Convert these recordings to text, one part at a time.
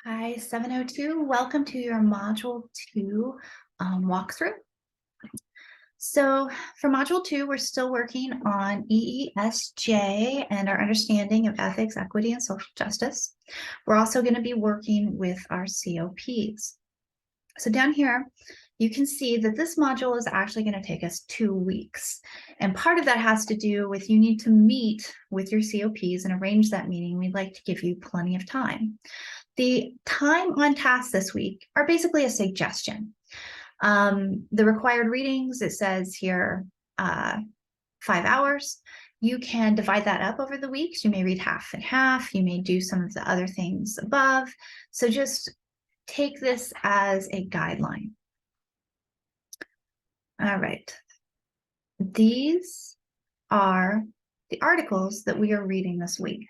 Hi, 702. Welcome to your Module 2 walkthrough. So for Module 2, we're still working on EESJ and our understanding of ethics, equity, and social justice. We're also going to be working with our COPs. So down here, you can see that this module is actually going to take us 2 weeks. And part of that has to do with you need to meet with your COPs and arrange that meeting. We'd like to give you plenty of time. The time on task this week are basically a suggestion. The required readings, it says here, 5 hours. You can divide that up over the weeks. You may read half and half. You may do some of the other things above. So just take this as a guideline. All right. These are the articles that we are reading this week.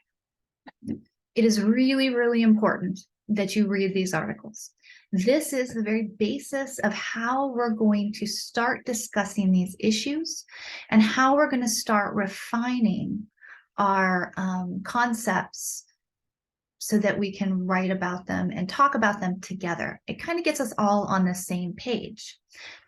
It is really, really important that you read these articles. This is the very basis of how we're going to start discussing these issues and how we're going to start refining our concepts so that we can write about them and talk about them together. It kind of gets us all on the same page.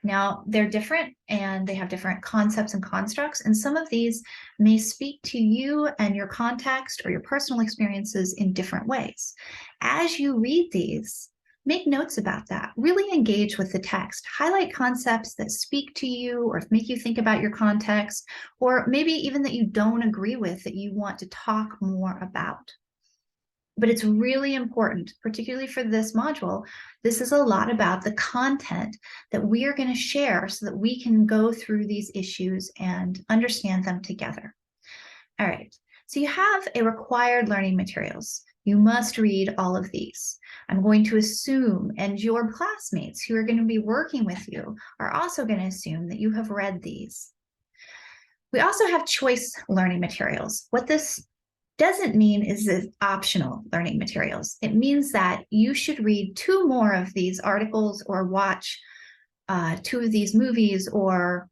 Now, they're different and they have different concepts and constructs, and some of these may speak to you and your context or your personal experiences in different ways. As you read these, make notes about that. Really engage with the text. Highlight concepts that speak to you or make you think about your context, or maybe even that you don't agree with that you want to talk more about. But it's really important, particularly for this module. This is a lot about the content that we are going to share so that we can go through these issues and understand them together. All right, so you have a required learning materials. You must read all of these. I'm going to assume, and your classmates who are going to be working with you are also going to assume that you have read these. We also have choice learning materials. What this doesn't mean is it optional learning materials. It means that you should read 2 more of these articles or watch 2 of these movies or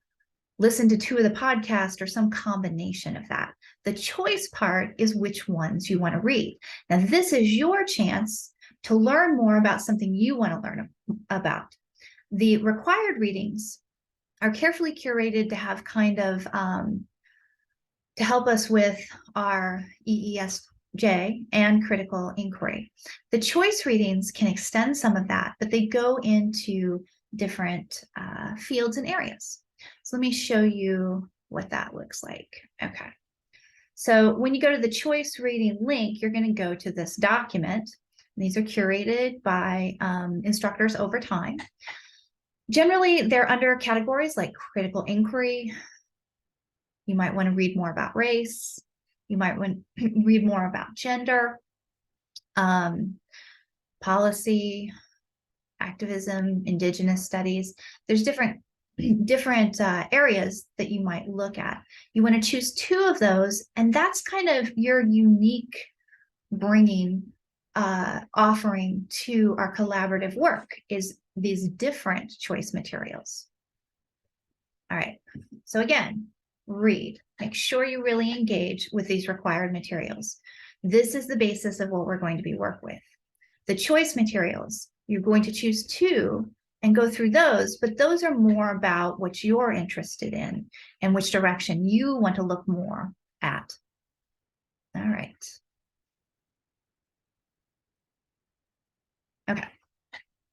listen to 2 of the podcasts or some combination of that. The choice part is which ones you want to read. Now, this is your chance to learn more about something you want to learn about. The required readings are carefully curated to have kind of to help us with our EESJ and critical inquiry. The choice readings can extend some of that, but they go into different fields and areas. So let me show you what that looks like. Okay. So when you go to the choice reading link, you're going to go to this document. These are curated by instructors over time. Generally, they're under categories like critical inquiry. You might want to read more about race. You might want to read more about gender, policy, activism, indigenous studies. There's different areas that you might look at. You want to choose 2 of those, and that's kind of your unique offering to our collaborative work is these different choice materials. All right, so again, read. Make sure you really engage with these required materials. This is the basis of what we're going to be working with. The choice materials, you're going to choose 2 and go through those, but those are more about what you're interested in and which direction you want to look more at. All right. Okay.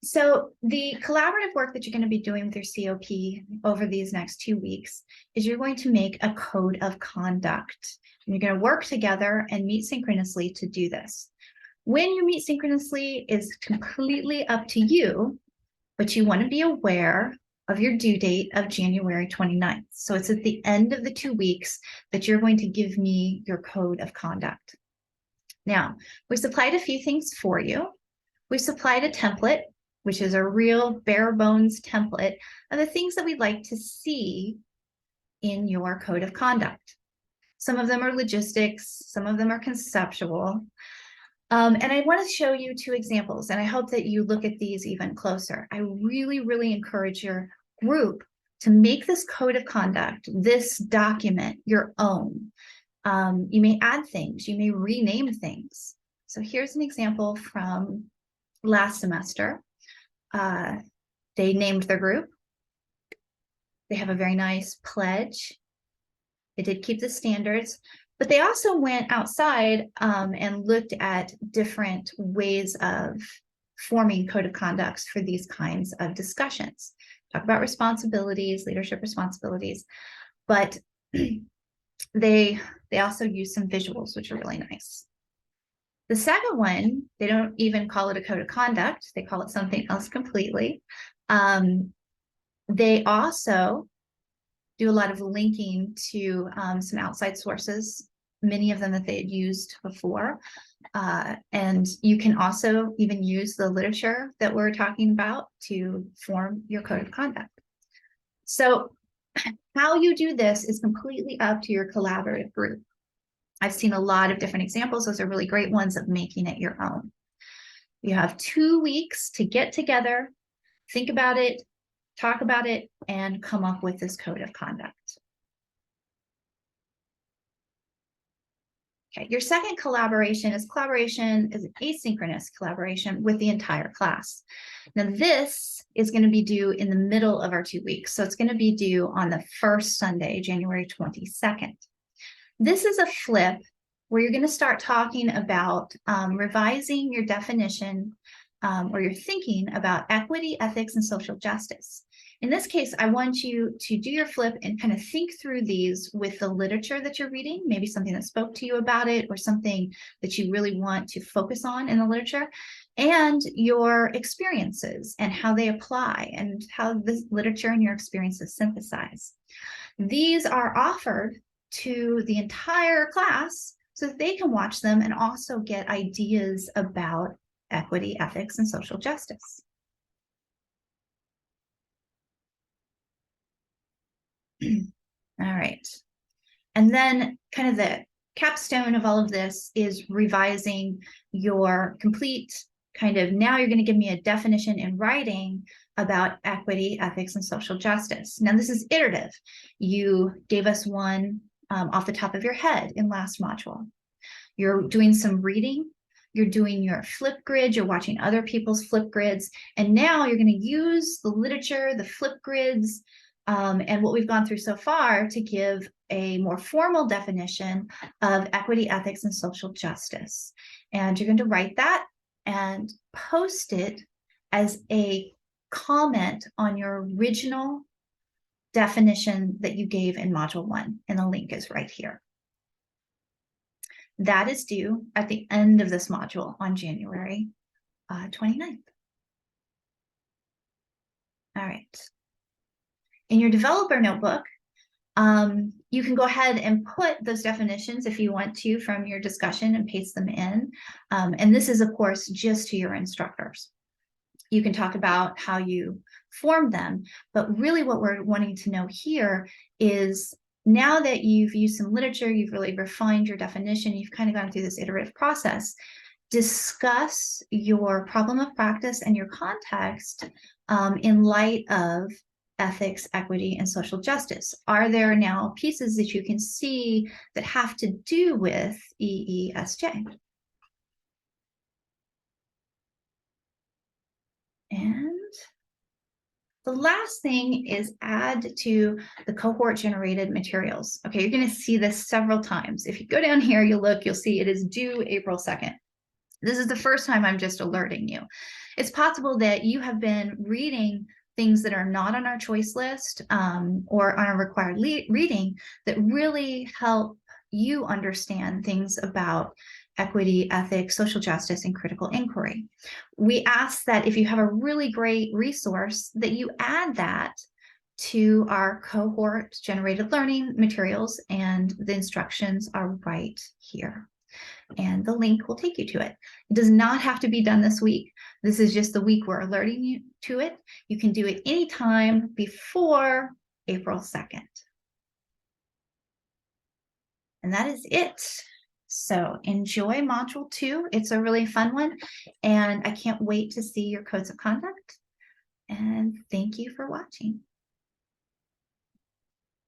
So the collaborative work that you're going to be doing with your COP over these next 2 weeks is you're going to make a code of conduct. And you're going to work together and meet synchronously to do this. When you meet synchronously is completely up to you, but you want to be aware of your due date of January 29th. So it's at the end of the 2 weeks that you're going to give me your code of conduct. Now, we supplied a few things for you. We supplied a template, which is a real bare bones template of the things that we'd like to see in your code of conduct. Some of them are logistics, some of them are conceptual. And I want to show you 2 examples, and I hope that you look at these even closer. I really, really encourage your group to make this code of conduct, this document, your own. You may add things, you may rename things. So here's an example from last semester. They named their group. They have a very nice pledge. They did keep the standards, but they also went outside and looked at different ways of forming code of conducts for these kinds of discussions. Talk about responsibilities, leadership responsibilities, but they also use some visuals, which are really nice. The second one, they don't even call it a code of conduct. They call it something else completely. They also do a lot of linking to some outside sources, many of them that they had used before. And you can also even use the literature that we're talking about to form your code of conduct. So how you do this is completely up to your collaborative group. I've seen a lot of different examples. Those are really great ones of making it your own. You have 2 weeks to get together, think about it, talk about it, and come up with this code of conduct. Okay, your second collaboration is an asynchronous collaboration with the entire class. Now this is going to be due in the middle of our 2 weeks. So it's going to be due on the first Sunday, January 22nd. This is a flip where you're going to start talking about revising your definition or your thinking about equity, ethics, and social justice. In this case, I want you to do your flip and kind of think through these with the literature that you're reading, maybe something that spoke to you about it or something that you really want to focus on in the literature, and your experiences and how they apply and how this literature and your experiences synthesize. These are offered to the entire class so that they can watch them and also get ideas about equity, ethics, and social justice. All right. And then kind of the capstone of all of this is revising your complete kind of, now you're going to give me a definition in writing about equity, ethics, and social justice. Now this is iterative. You gave us one off the top of your head in last module. You're doing some reading, you're doing your flip grid, you're watching other people's flip grids, and now you're going to use the literature, the flip grids, and what we've gone through so far to give a more formal definition of equity, ethics, and social justice. And you're going to write that and post it as a comment on your original definition that you gave in module 1, and the link is right here. That is due at the end of this module on January 29th. All right. In your developer notebook, you can go ahead and put those definitions if you want to from your discussion and paste them in. And this is, of course, just to your instructors. You can talk about how you formed them, but really what we're wanting to know here is, now that you've used some literature, you've really refined your definition, you've kind of gone through this iterative process, discuss your problem of practice and your context in light of ethics, equity, and social justice. Are there now pieces that you can see that have to do with EESJ? And the last thing is add to the cohort generated materials. Okay, you're going to see this several times. If you go down here, you'll see it is due April 2nd. This is the first time I'm just alerting you. It's possible that you have been reading things that are not on our choice list or on a required reading that really help you understand things about equity, ethics, social justice, and critical inquiry. We ask that if you have a really great resource, that you add that to our cohort generated learning materials, and the instructions are right here. And the link will take you to it. It does not have to be done this week. This is just the week we're alerting you to it. You can do it anytime before April 2nd. And that is it. So enjoy module 2. It's a really fun one, and I can't wait to see your codes of conduct. And thank you for watching.